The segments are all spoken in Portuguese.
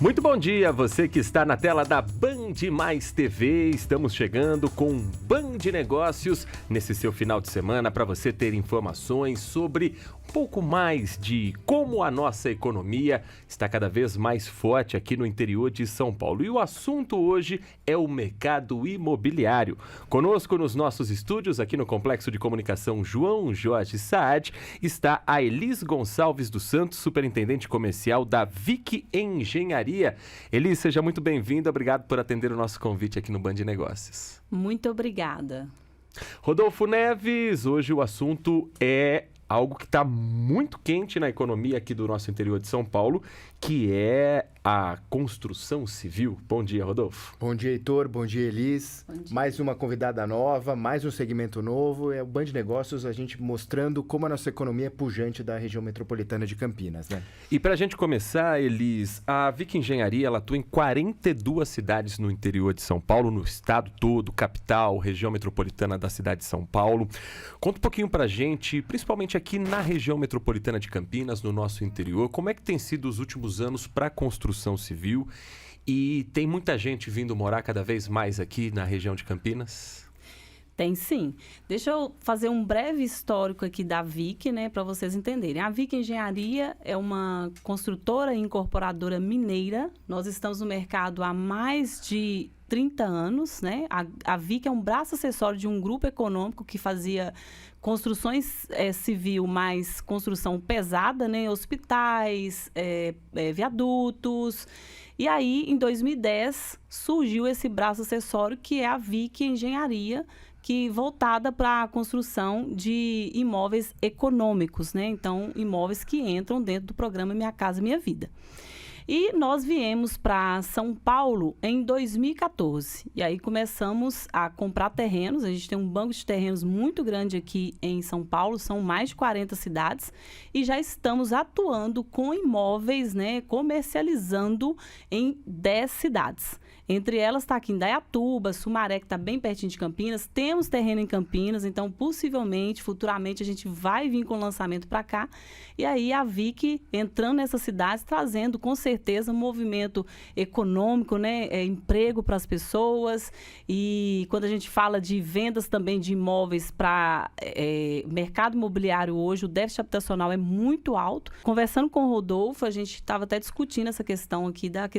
Muito bom dia, você que está na tela da Band Mais TV. Estamos chegando com Band Negócios nesse seu final de semana para você ter informações sobre um pouco mais de como a nossa economia está cada vez mais forte aqui no interior de São Paulo. E o assunto hoje é o mercado imobiliário. Conosco nos nossos estúdios aqui no Complexo de Comunicação João Jorge Saad está a Elis Gonçalves dos Santos, superintendente comercial da Vick Engenharia. Elis, seja muito bem-vinda, obrigado por atender o nosso convite aqui no Band Negócios. Muito obrigada. Rodolfo Neves, hoje o assunto é algo que está muito quente na economia aqui do nosso interior de São Paulo, que é a construção civil. Bom dia, Rodolfo. Bom dia, Heitor. Bom dia, Elis. Bom dia. Mais uma convidada nova, mais um segmento novo. É o Band Negócios, a gente mostrando como a nossa economia é pujante da região metropolitana de Campinas, né? E para a gente começar, Elis, a Vick Engenharia ela atua em 42 cidades no interior de São Paulo, no estado todo, capital, região metropolitana da cidade de São Paulo. Conta um pouquinho para a gente, principalmente aqui na região metropolitana de Campinas, no nosso interior, como é que tem sido os últimos anos para a construção civil? E tem muita gente vindo morar cada vez mais aqui na região de Campinas? Tem sim. Deixa eu fazer um breve histórico aqui da Vick, né, para vocês entenderem. A Vick Engenharia é uma construtora e incorporadora mineira. Nós estamos no mercado há mais de 30 anos, né? A Vick é um braço acessório de um grupo econômico que fazia construções civil, mais construção pesada, né? Hospitais, viadutos. E aí, em 2010, surgiu esse braço acessório que é a Vick Engenharia, que voltada para a construção de imóveis econômicos, né? Então, imóveis que entram dentro do programa Minha Casa Minha Vida. E nós viemos para São Paulo em 2014. E aí começamos a comprar terrenos. A gente tem um banco de terrenos muito grande aqui em São Paulo. São mais de 40 cidades. E já estamos atuando com imóveis, né, comercializando em 10 cidades. Entre elas está aqui em Indaiatuba, Sumaré, que está bem pertinho de Campinas. Temos terreno em Campinas, então possivelmente, futuramente, a gente vai vir com o lançamento para cá. E aí a Vick entrando nessas cidades, trazendo com certeza um movimento econômico, né? Emprego para as pessoas. E quando a gente fala de vendas também de imóveis para mercado imobiliário hoje, o déficit habitacional é muito alto. Conversando com o Rodolfo, a gente estava até discutindo essa questão aqui da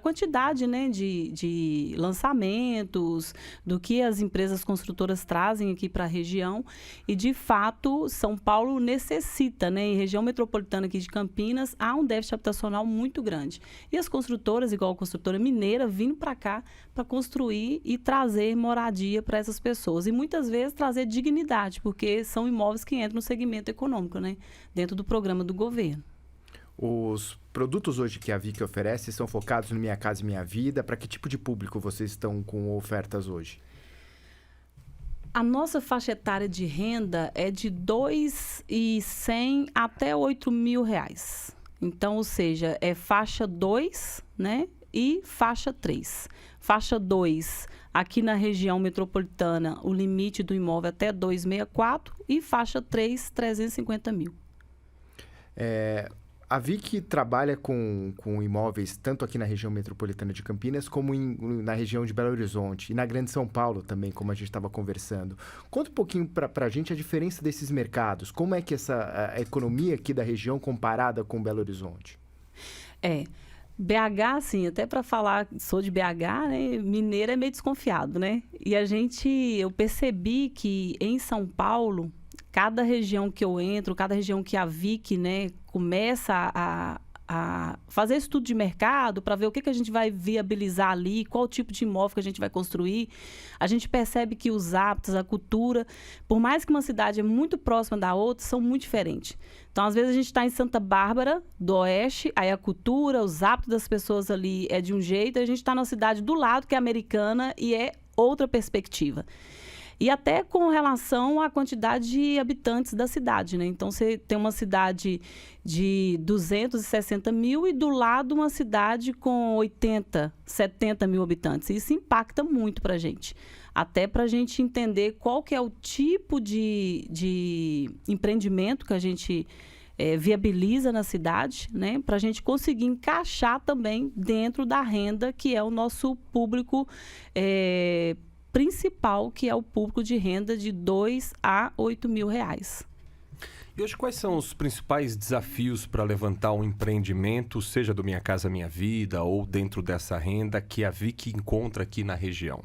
quantidade, né, de lançamentos, do que as empresas construtoras trazem aqui para a região. E, de fato, São Paulo necessita, né, em região metropolitana aqui de Campinas, há um déficit habitacional muito grande. E as construtoras, igual a construtora mineira, vindo para cá para construir e trazer moradia para essas pessoas. E, muitas vezes, trazer dignidade, porque são imóveis que entram no segmento econômico, né, dentro do programa do governo. Os produtos hoje que a Vick oferece são focados no Minha Casa Minha Vida. Para que tipo de público vocês estão com ofertas hoje? A nossa faixa etária de renda é de R$ 2.100 até R$ 8.000. Então, ou seja, é faixa 2, né, e faixa 3. Faixa 2, aqui na região metropolitana, o limite do imóvel é até 264 e faixa 3, 350 mil. A Vick trabalha com imóveis tanto aqui na região metropolitana de Campinas como na região de Belo Horizonte e na Grande São Paulo também, como a gente estava conversando. Conta um pouquinho para a gente a diferença desses mercados. Como é que a economia aqui da região comparada com Belo Horizonte? BH, assim, até para falar, sou de BH, né? Mineiro é meio desconfiado, né? E eu percebi que em São Paulo, cada região que eu entro, cada região que a Vick, né, começa a fazer estudo de mercado para ver o que a gente vai viabilizar ali, qual tipo de imóvel que a gente vai construir, a gente percebe que os hábitos, a cultura, por mais que uma cidade é muito próxima da outra, são muito diferentes. Então, às vezes, a gente está em Santa Bárbara, do Oeste, aí a cultura, os hábitos das pessoas ali é de um jeito, a gente está na cidade do lado, que é Americana, e é outra perspectiva. E até com relação à quantidade de habitantes da cidade, né? Então, você tem uma cidade de 260 mil e do lado uma cidade com 80, 70 mil habitantes. Isso impacta muito para a gente. Até para a gente entender qual que é o tipo de empreendimento que a gente viabiliza na cidade, né, para a gente conseguir encaixar também dentro da renda, que é o nosso público principal, que é o público de renda de R$2 a R$8.000. E hoje, quais são os principais desafios para levantar um empreendimento, seja do Minha Casa Minha Vida ou dentro dessa renda, que a Vicky encontra aqui na região?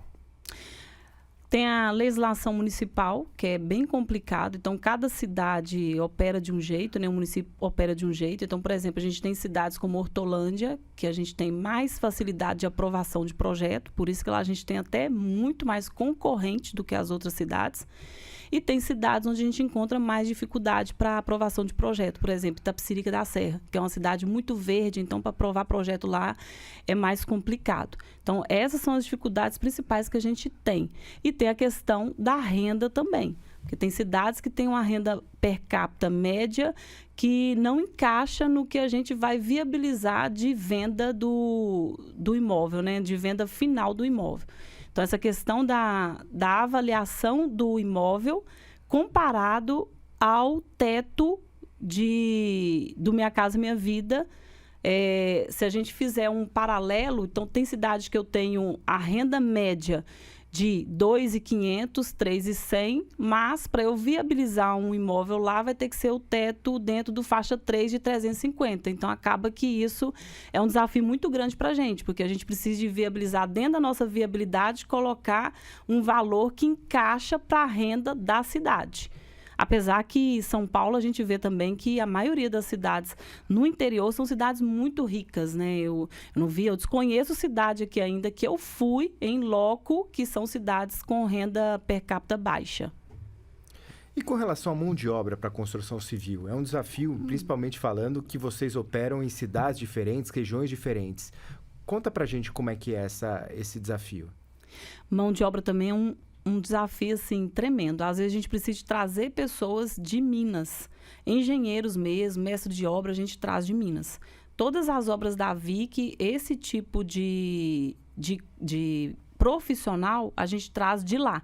Tem a legislação municipal, que é bem complicado. Então, cada cidade opera de um jeito, né? O município opera de um jeito. Então, por exemplo, a gente tem cidades como Hortolândia, que a gente tem mais facilidade de aprovação de projeto. Por isso que lá a gente tem até muito mais concorrente do que as outras cidades. E tem cidades onde a gente encontra mais dificuldade para aprovação de projeto. Por exemplo, Itapecerica da Serra, que é uma cidade muito verde, então para aprovar projeto lá é mais complicado. Então, essas são as dificuldades principais que a gente tem. E tem a questão da renda também. Porque tem cidades que têm uma renda per capita média que não encaixa no que a gente vai viabilizar de venda do imóvel, né? De venda final do imóvel. Então, essa questão da avaliação do imóvel comparado ao teto do Minha Casa Minha Vida. Se a gente fizer um paralelo, então tem cidades que eu tenho a renda média de R$2.500, R$3.100, mas para eu viabilizar um imóvel lá vai ter que ser o teto dentro do faixa 3 de R$350. Então acaba que isso é um desafio muito grande para a gente, porque a gente precisa de viabilizar dentro da nossa viabilidade, colocar um valor que encaixa para a renda da cidade. Apesar que São Paulo a gente vê também que a maioria das cidades no interior são cidades muito ricas, né? Eu desconheço cidade aqui ainda que eu fui em loco, que são cidades com renda per capita baixa. E com relação à mão de obra para a construção civil, é um desafio, principalmente falando que vocês operam em cidades diferentes, regiões diferentes. Conta pra gente como é que é esse desafio. Mão de obra também é um desafio, assim, tremendo. Às vezes a gente precisa trazer pessoas de Minas, engenheiros mesmo, mestre de obra, a gente traz de Minas. Todas as obras da Vicky, esse tipo de profissional, a gente traz de lá.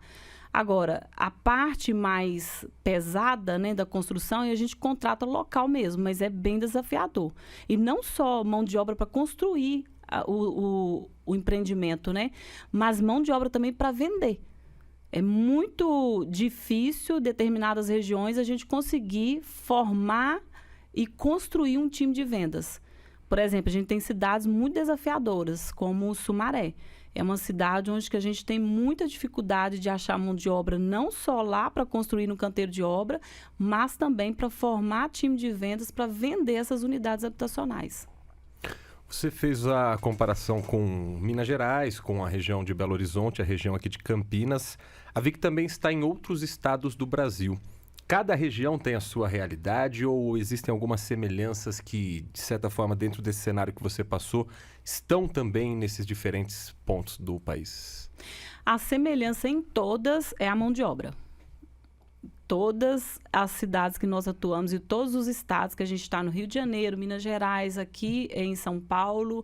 Agora, a parte mais pesada, né, da construção, a gente contrata local mesmo, mas é bem desafiador. E não só mão de obra para construir o empreendimento, né, mas mão de obra também para vender. É muito difícil, em determinadas regiões, a gente conseguir formar e construir um time de vendas. Por exemplo, a gente tem cidades muito desafiadoras, como Sumaré. É uma cidade onde que a gente tem muita dificuldade de achar mão de obra, não só lá para construir no canteiro de obra, mas também para formar time de vendas para vender essas unidades habitacionais. Você fez a comparação com Minas Gerais, com a região de Belo Horizonte, a região aqui de Campinas. A Vicky também está em outros estados do Brasil. Cada região tem a sua realidade ou existem algumas semelhanças que, de certa forma, dentro desse cenário que você passou, estão também nesses diferentes pontos do país? A semelhança em todas é a mão de obra. Todas as cidades que nós atuamos e todos os estados que a gente está no Rio de Janeiro, Minas Gerais, aqui em São Paulo,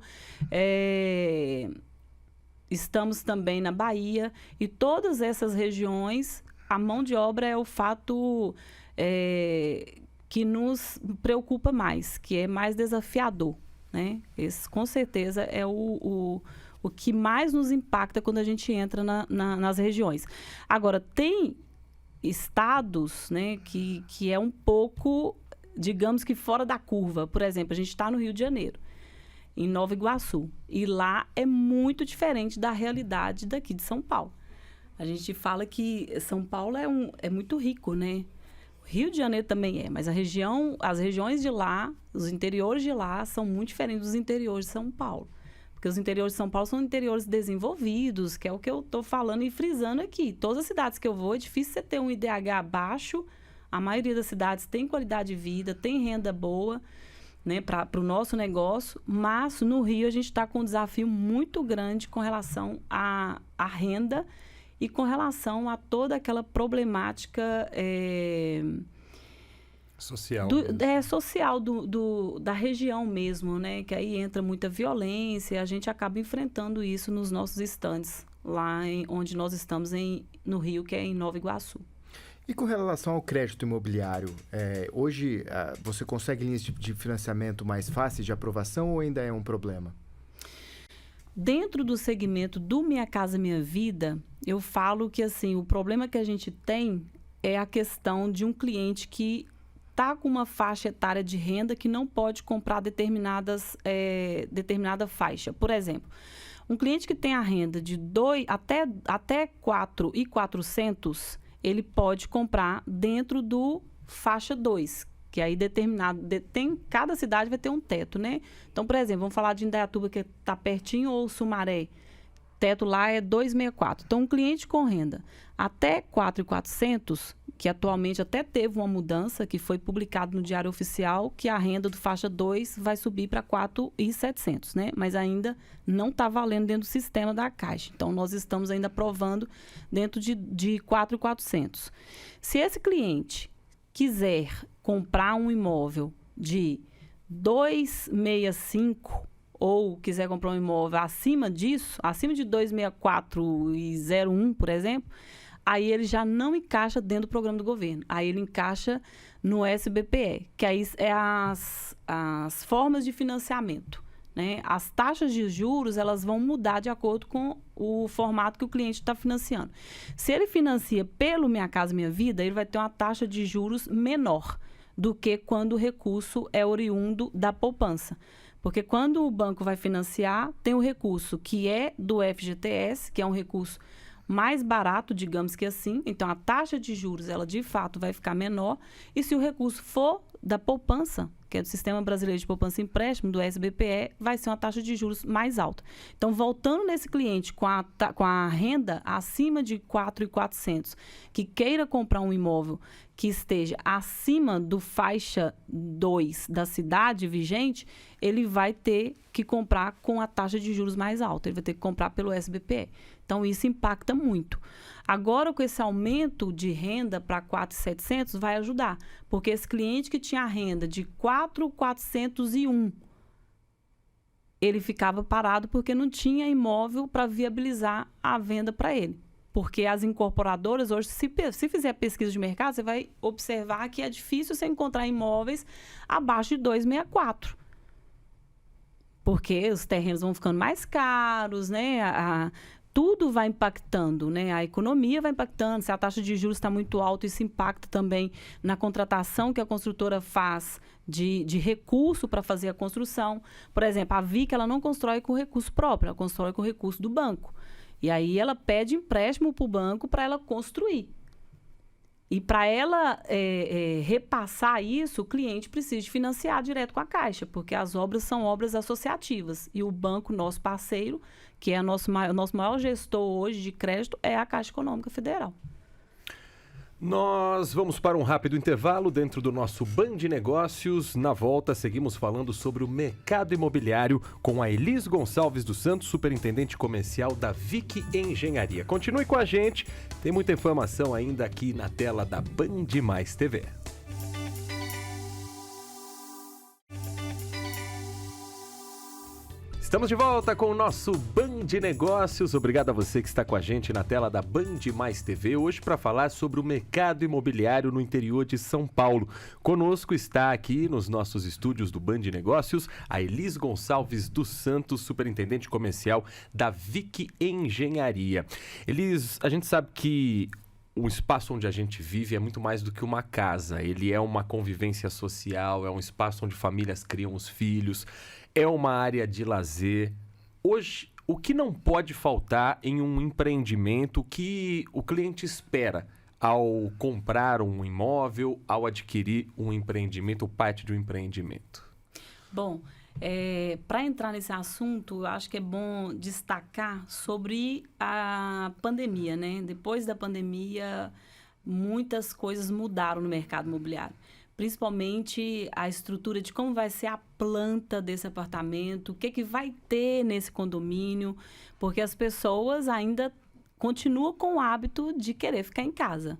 estamos também na Bahia, e todas essas regiões, a mão de obra é o fato que nos preocupa mais, que é mais desafiador, né? Esse, com certeza, é o que mais nos impacta quando a gente entra nas regiões. Agora, tem estados, né, que é um pouco, digamos que fora da curva. Por exemplo, a gente está no Rio de Janeiro, em Nova Iguaçu, e lá é muito diferente da realidade daqui de São Paulo. A gente fala que São Paulo é muito rico, né? O Rio de Janeiro também mas as regiões de lá, os interiores de lá são muito diferentes dos interiores de São Paulo. Porque os interiores de São Paulo são interiores desenvolvidos, que é o que eu estou falando e frisando aqui. Todas as cidades que eu vou, é difícil você ter um IDH baixo. A maioria das cidades tem qualidade de vida, tem renda boa, né, para o nosso negócio. Mas no Rio a gente está com um desafio muito grande com relação à renda e com relação a toda aquela problemática social. Social da região mesmo, né? Que aí entra muita violência e a gente acaba enfrentando isso nos nossos estandes, lá onde nós estamos no Rio, que é em Nova Iguaçu. E com relação ao crédito imobiliário, hoje você consegue linhas de financiamento mais fáceis de aprovação ou ainda é um problema? Dentro do segmento do Minha Casa Minha Vida, eu falo que assim, o problema que a gente tem é a questão de um cliente que está com uma faixa etária de renda que não pode comprar determinada faixa. Por exemplo, um cliente que tem a renda de até 4.400, ele pode comprar dentro do faixa 2, que aí cada cidade vai ter um teto, né? Então, por exemplo, vamos falar de Indaiatuba, que está pertinho, ou Sumaré. Teto lá é 264. Então, um cliente com renda até 4.400, que atualmente até teve uma mudança, que foi publicado no Diário Oficial, que a renda do faixa 2 vai subir para 4.700, né? Mas ainda não está valendo dentro do sistema da Caixa. Então, nós estamos ainda aprovando dentro de 4.400. Se esse cliente quiser comprar um imóvel de 265 ou quiser comprar um imóvel acima disso, acima de 264,01, por exemplo, aí ele já não encaixa dentro do programa do governo. Aí ele encaixa no SBPE, que aí é as formas de financiamento, né? As taxas de juros, elas vão mudar de acordo com o formato que o cliente está financiando. Se ele financia pelo Minha Casa Minha Vida, ele vai ter uma taxa de juros menor do que quando o recurso é oriundo da poupança. Porque quando o banco vai financiar, tem o recurso que é do FGTS, que é um recurso mais barato, digamos que assim. Então, a taxa de juros, ela de fato vai ficar menor. E se o recurso for da poupança, que é do Sistema Brasileiro de Poupança e Empréstimo, do SBPE, vai ser uma taxa de juros mais alta. Então, voltando nesse cliente com a renda acima de 4.400, que queira comprar um imóvel que esteja acima do faixa 2 da cidade vigente, ele vai ter que comprar com a taxa de juros mais alta. Ele vai ter que comprar pelo SBPE. Então, isso impacta muito. Agora, com esse aumento de renda para 4.700, vai ajudar. Porque esse cliente que tinha renda de 4.401, ele ficava parado porque não tinha imóvel para viabilizar a venda para ele. Porque as incorporadoras, hoje, se fizer pesquisa de mercado, você vai observar que é difícil você encontrar imóveis abaixo de 264. Porque os terrenos vão ficando mais caros, né? Tudo vai impactando, né? A economia vai impactando. Se a taxa de juros está muito alta, isso impacta também na contratação que a construtora faz de recurso para fazer a construção. Por exemplo, a VIC, ela não constrói com recurso próprio, ela constrói com recurso do banco. E aí ela pede empréstimo para o banco para ela construir. E para ela repassar isso, o cliente precisa de financiar direto com a Caixa, porque as obras são obras associativas. E o banco, nosso parceiro, que é o nosso maior gestor hoje de crédito, é a Caixa Econômica Federal. Nós vamos para um rápido intervalo dentro do nosso Band Negócios. Na volta, seguimos falando sobre o mercado imobiliário com a Elis Gonçalves dos Santos, superintendente comercial da VIC Engenharia. Continue com a gente, tem muita informação ainda aqui na tela da Band Mais TV. Estamos de volta com o nosso Band Negócios. Obrigado a você que está com a gente na tela da Band Mais TV, hoje para falar sobre o mercado imobiliário no interior de São Paulo. Conosco está aqui nos nossos estúdios do Band Negócios a Elis Gonçalves dos Santos, superintendente comercial da VIC Engenharia. Elis, a gente sabe que o espaço onde a gente vive é muito mais do que uma casa. Ele é uma convivência social, é um espaço onde famílias criam os filhos, é uma área de lazer. Hoje, o que não pode faltar em um empreendimento que o cliente espera ao comprar um imóvel, ao adquirir um empreendimento ou parte de um empreendimento? Bom, para entrar nesse assunto, eu acho que é bom destacar sobre a pandemia, né? Depois da pandemia, muitas coisas mudaram no mercado imobiliário. Principalmente a estrutura de como vai ser a planta desse apartamento, o que vai ter nesse condomínio, porque as pessoas ainda continuam com o hábito de querer ficar em casa.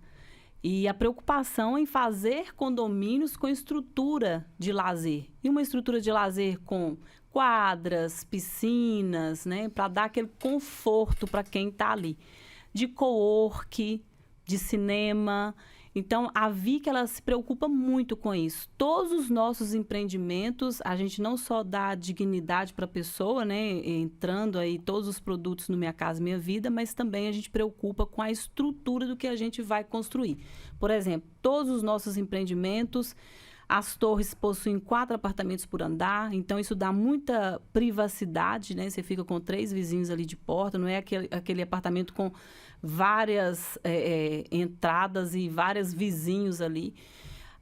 E a preocupação em fazer condomínios com estrutura de lazer. E uma estrutura de lazer com quadras, piscinas, né, para dar aquele conforto para quem está ali. De cowork, de cinema. Então, a VIC, ela se preocupa muito com isso. Todos os nossos empreendimentos, a gente não só dá dignidade para a pessoa, né, entrando aí todos os produtos no Minha Casa Minha Vida, mas também a gente preocupa com a estrutura do que a gente vai construir. Por exemplo, todos os nossos empreendimentos, as torres possuem 4 apartamentos por andar, então isso dá muita privacidade, né? Você fica com 3 vizinhos ali de porta, não é aquele apartamento com várias entradas e vários vizinhos ali.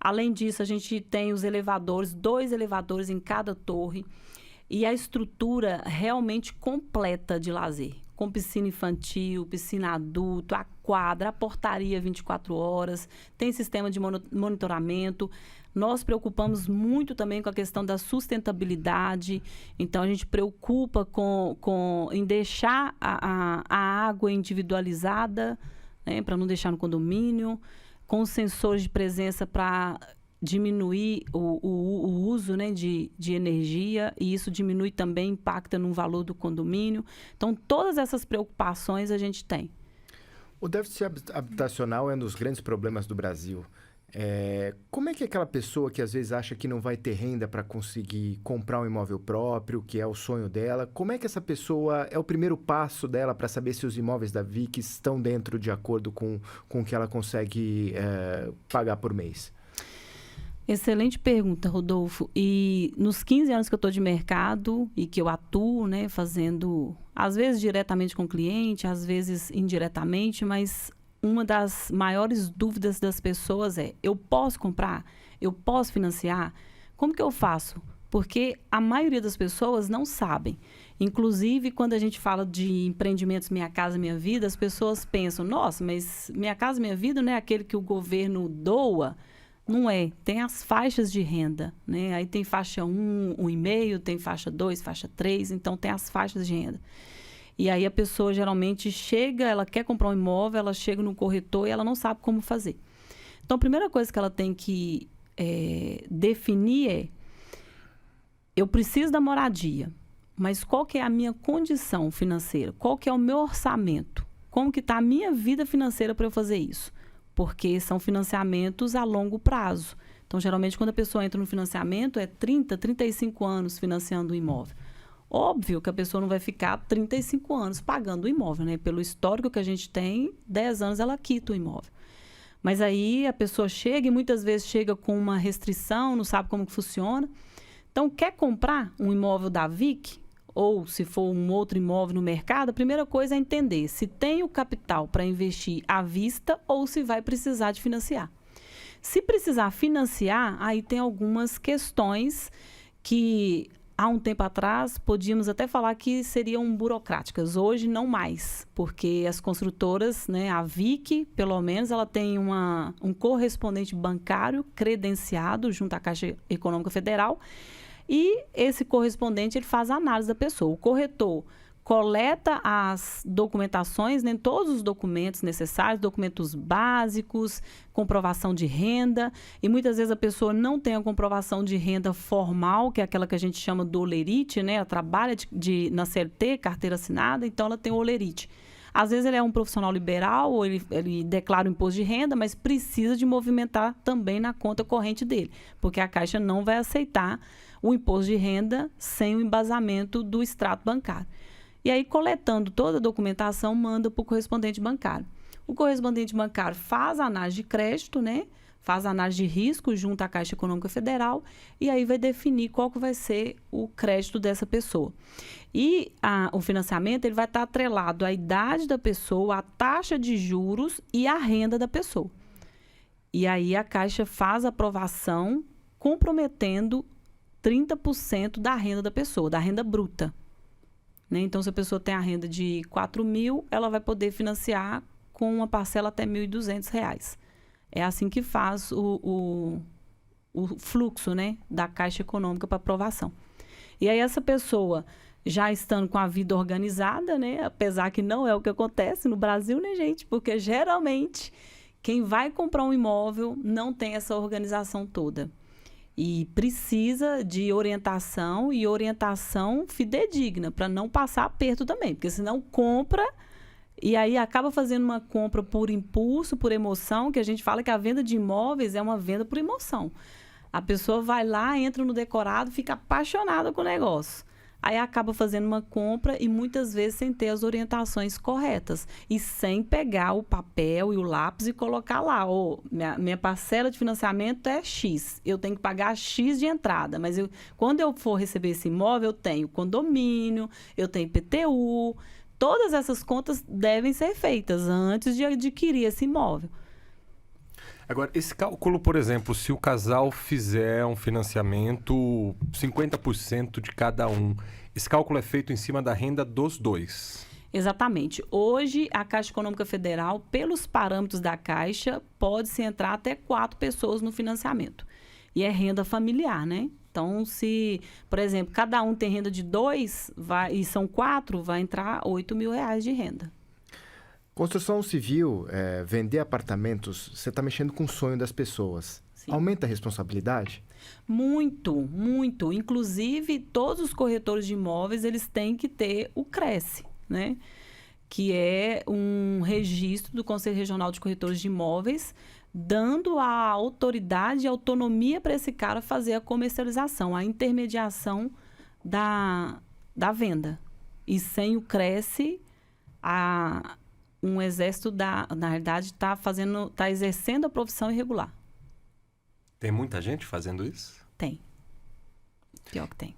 Além disso, a gente tem os elevadores, 2 elevadores em cada torre, e a estrutura realmente completa de lazer, com piscina infantil, piscina adulto, a quadra, a portaria 24 horas, tem sistema de monitoramento. Nós preocupamos muito também com a questão da sustentabilidade, então a gente preocupa em deixar a água individualizada, né, para não deixar no condomínio, com sensores de presença para diminuir o uso, né, de energia, e isso diminui também, impacta no valor do condomínio. Então, todas essas preocupações a gente tem. O déficit habitacional é um dos grandes problemas do Brasil. Como é que aquela pessoa que às vezes acha que não vai ter renda para conseguir comprar um imóvel próprio, que é o sonho dela, como é que essa pessoa, é o primeiro passo dela para saber se os imóveis da VIC estão dentro de acordo com o que ela consegue pagar por mês? Excelente pergunta, Rodolfo. E nos 15 anos que eu estou de mercado e que eu atuo, né, fazendo, às vezes diretamente com o cliente, às vezes indiretamente, mas uma das maiores dúvidas das pessoas é: eu posso comprar? Eu posso financiar? Como que eu faço? Porque a maioria das pessoas não sabem. Inclusive, quando a gente fala de empreendimentos Minha Casa Minha Vida, as pessoas pensam: nossa, mas Minha Casa Minha Vida não é aquele que o governo doa? Não é. Tem as faixas de renda, né? Aí tem faixa 1, 1,5, tem faixa 2, faixa 3, então tem as faixas de renda. E aí a pessoa geralmente chega, ela quer comprar um imóvel, ela chega no corretor e ela não sabe como fazer. Então, a primeira coisa que ela tem que definir é: eu preciso da moradia, mas qual que é a minha condição financeira? Qual que é o meu orçamento? Como que está a minha vida financeira para eu fazer isso? Porque são financiamentos a longo prazo. Então, geralmente, quando a pessoa entra no financiamento, é 30, 35 anos financiando o imóvel. Óbvio que a pessoa não vai ficar 35 anos pagando o imóvel, né? Pelo histórico que a gente tem, 10 anos ela quita o imóvel. Mas aí a pessoa chega e muitas vezes chega com uma restrição, não sabe como que funciona. Então, quer comprar um imóvel da VIC, ou se for um outro imóvel no mercado, a primeira coisa é entender se tem o capital para investir à vista ou se vai precisar de financiar. Se precisar financiar, aí tem algumas questões que há um tempo atrás podíamos até falar que seriam burocráticas. Hoje não mais, porque as construtoras, né, a VIC, pelo menos, ela tem um correspondente bancário credenciado junto à Caixa Econômica Federal. E esse correspondente, ele faz a análise da pessoa. O corretor coleta as documentações, né, todos os documentos necessários, documentos básicos, comprovação de renda. E muitas vezes a pessoa não tem a comprovação de renda formal, que é aquela que a gente chama do olerite, né? Ela trabalha na CLT, carteira assinada, então ela tem o olerite. Às vezes ele é um profissional liberal ou ele declara o imposto de renda, mas precisa de movimentar também na conta corrente dele, porque a Caixa não vai aceitar o imposto de renda sem o embasamento do extrato bancário. E aí, coletando toda a documentação, manda para o correspondente bancário. O correspondente bancário faz a análise de crédito, né? Faz a análise de risco junto à Caixa Econômica Federal e aí vai definir qual que vai ser o crédito dessa pessoa. E o financiamento, ele vai estar atrelado à idade da pessoa, à taxa de juros e à renda da pessoa. E aí a Caixa faz a aprovação comprometendo 30% da renda da pessoa, da renda bruta. Né? Então, se a pessoa tem a renda de 4 mil, ela vai poder financiar com uma parcela até R$ 1.200. É assim que faz o fluxo, né, da Caixa Econômica para aprovação. E aí essa pessoa, já estando com a vida organizada, né, apesar que não é o que acontece no Brasil, né, gente? Porque geralmente quem vai comprar um imóvel não tem essa organização toda. E precisa de orientação e orientação fidedigna, para não passar aperto também. Porque senão compra, e aí acaba fazendo uma compra por impulso, por emoção, que a gente fala que a venda de imóveis é uma venda por emoção. A pessoa vai lá, entra no decorado, fica apaixonada com o negócio. Aí acaba fazendo uma compra e muitas vezes sem ter as orientações corretas e sem pegar o papel e o lápis e colocar lá, minha parcela de financiamento é X, eu tenho que pagar X de entrada, mas quando eu for receber esse imóvel, eu tenho condomínio, eu tenho IPTU, todas essas contas devem ser feitas antes de adquirir esse imóvel. Agora, esse cálculo, por exemplo, se o casal fizer um financiamento 50% de cada um, esse cálculo é feito em cima da renda dos dois? Exatamente. Hoje, a Caixa Econômica Federal, pelos parâmetros da Caixa, pode-se entrar até 4 pessoas no financiamento. E é renda familiar, né? Então, se, por exemplo, cada um tem renda de 2 e são 4, vai entrar R$8 mil de renda. Construção civil, vender apartamentos, você está mexendo com o sonho das pessoas. Sim. Aumenta a responsabilidade? Muito, muito. Inclusive, todos os corretores de imóveis, eles têm que ter o CRECE, né? Que é um registro do Conselho Regional de Corretores de Imóveis, dando a autoridade e autonomia para esse cara fazer a comercialização, a intermediação da venda. E sem o CRECE, um exército, na realidade, está exercendo a profissão irregular. Tem muita gente fazendo isso? Tem. Pior que tem.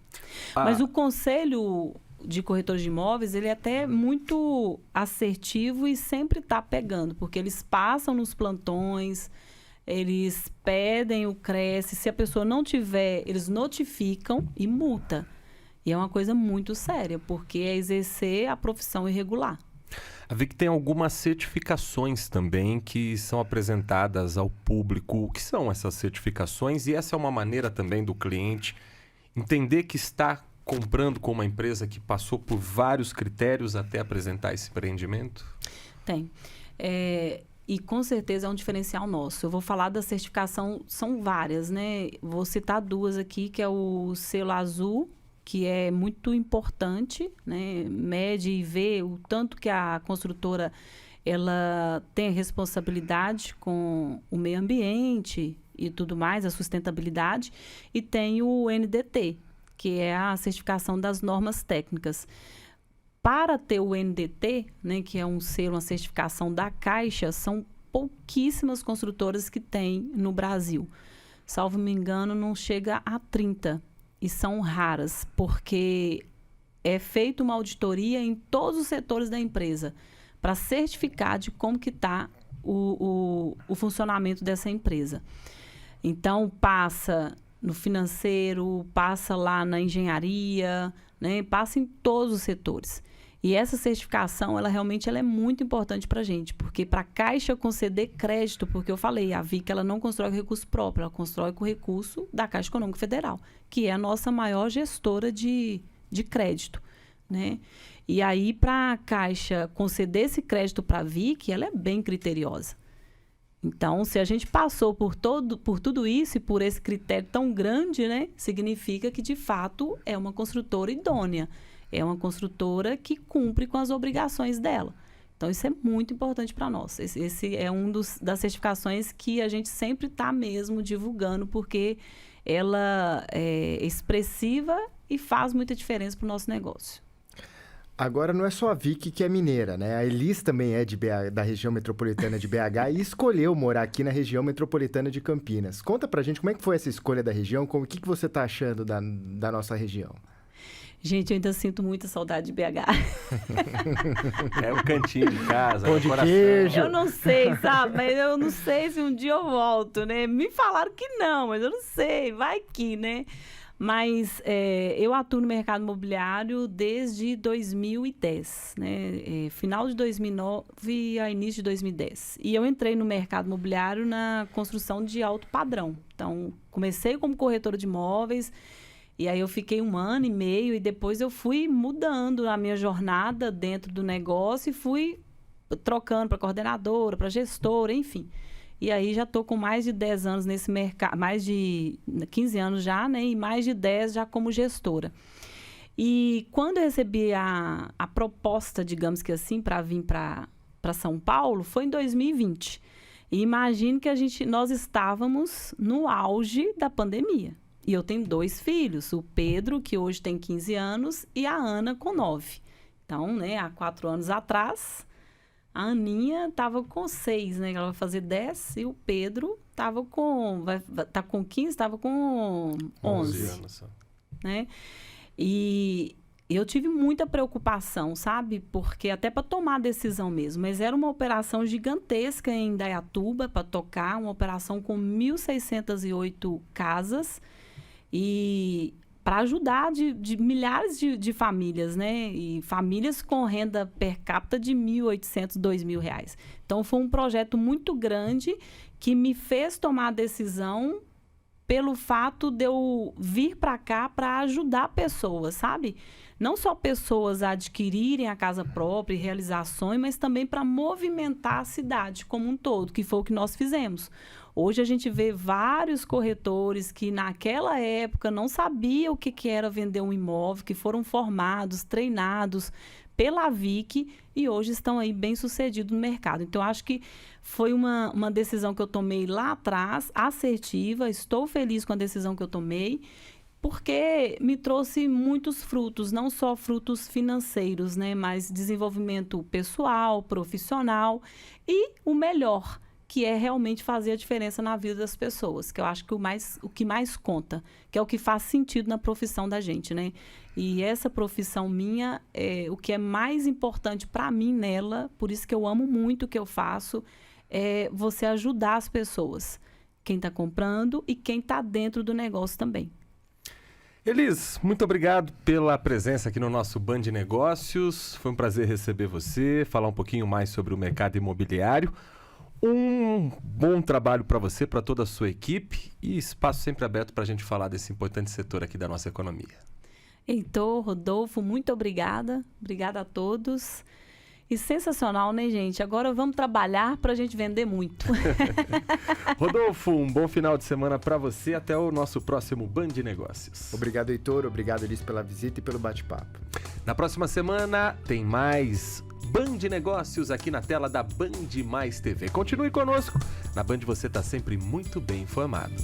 Mas o Conselho de Corretores de Imóveis, ele é até muito assertivo e sempre está pegando, porque eles passam nos plantões, eles pedem o CRECE, se a pessoa não tiver, eles notificam e multa. E é uma coisa muito séria, porque é exercer a profissão irregular. A VIC tem algumas certificações também que são apresentadas ao público. O que são essas certificações? E essa é uma maneira também do cliente entender que está comprando com uma empresa que passou por vários critérios até apresentar esse empreendimento? Tem. E com certeza é um diferencial nosso. Eu vou falar da certificação, são várias, né? Vou citar 2 aqui, que é o selo azul, que é muito importante, né? Mede e vê o tanto que a construtora ela tem responsabilidade com o meio ambiente e tudo mais, a sustentabilidade, e tem o NDT, que é a certificação das normas técnicas. Para ter o NDT, né, que é um selo, uma certificação da Caixa, são pouquíssimas construtoras que tem no Brasil. Salvo me engano, não chega a 30. E são raras, porque é feita uma auditoria em todos os setores da empresa para certificar de como que está o funcionamento dessa empresa. Então, passa no financeiro, passa lá na engenharia, né? Passa em todos os setores. E essa certificação, ela realmente é muito importante para a gente, porque para a Caixa conceder crédito, porque eu falei, a VIC ela não constrói com recurso próprio, ela constrói com recurso da Caixa Econômica Federal, que é a nossa maior gestora de crédito, né? E aí, para a Caixa conceder esse crédito para a VIC, ela é bem criteriosa. Então, se a gente passou por tudo isso e por esse critério tão grande, né, significa que, de fato, é uma construtora idônea. É uma construtora que cumpre com as obrigações dela. Então, isso é muito importante para nós. Esse é das certificações que a gente sempre está mesmo divulgando, porque ela é expressiva e faz muita diferença para o nosso negócio. Agora, não é só a VIC que é mineira, né? A Elis também é da região metropolitana de BH e escolheu morar aqui na região metropolitana de Campinas. Conta pra gente como é que foi essa escolha da região, o que você está achando da nossa região? Gente, eu ainda sinto muita saudade de BH. É o cantinho de casa, pão de queijo. Eu não sei, sabe? Mas eu não sei se um dia eu volto, né? Me falaram que não, mas eu não sei. Vai que, né? Mas eu atuo no mercado imobiliário desde 2010, né? Final de 2009 a início de 2010. E eu entrei no mercado imobiliário na construção de alto padrão. Então, comecei como corretora de imóveis, e aí eu fiquei 1 ano e meio, e depois eu fui mudando a minha jornada dentro do negócio e fui trocando para coordenadora, para gestora, enfim. E aí já estou com mais de 10 anos nesse mercado, mais de 15 anos já, né? E mais de 10 já como gestora. E quando eu recebi a proposta, digamos que assim, para vir para São Paulo, foi em 2020. E imagine que nós estávamos no auge da pandemia. E eu tenho 2 filhos, o Pedro, que hoje tem 15 anos, e a Ana, com 9. Então, né, há 4 anos atrás, a Aninha estava com 6, né? Ela vai fazer 10, e o Pedro tá com 15, estava com 11 anos. Né? E eu tive muita preocupação, sabe? Porque até para tomar a decisão mesmo. Mas era uma operação gigantesca em Indaiatuba para tocar, uma operação com 1.608 casas e para ajudar de milhares de famílias, né? E famílias com renda per capita de R$1.800, R$2.000. Então, foi um projeto muito grande que me fez tomar a decisão pelo fato de eu vir para cá para ajudar pessoas, sabe? Não só pessoas a adquirirem a casa própria e realizar sonhos, mas também para movimentar a cidade como um todo, que foi o que nós fizemos. Hoje a gente vê vários corretores que naquela época não sabiam o que era vender um imóvel, que foram formados, treinados pela VIC e hoje estão aí bem sucedidos no mercado. Então, acho que foi uma decisão que eu tomei lá atrás, assertiva, estou feliz com a decisão que eu tomei, porque me trouxe muitos frutos, não só frutos financeiros, né, mas desenvolvimento pessoal, profissional e o melhor, que é realmente fazer a diferença na vida das pessoas, que eu acho que o que mais conta, que é o que faz sentido na profissão da gente, né? E essa profissão minha, o que é mais importante para mim nela, por isso que eu amo muito o que eu faço, é você ajudar as pessoas, quem está comprando e quem está dentro do negócio também. Elis, muito obrigado pela presença aqui no nosso Band Negócios. Foi um prazer receber você, falar um pouquinho mais sobre o mercado imobiliário. Um bom trabalho para você, para toda a sua equipe e espaço sempre aberto para a gente falar desse importante setor aqui da nossa economia. Heitor, Rodolfo, muito obrigada. Obrigada a todos. E sensacional, né, gente? Agora vamos trabalhar para a gente vender muito. Rodolfo, um bom final de semana para você. Até o nosso próximo Band Negócios. Obrigado, Heitor. Obrigado, Elis, pela visita e pelo bate-papo. Na próxima semana tem mais Band Negócios aqui na tela da Band Mais TV. Continue conosco. Na Band você está sempre muito bem informado.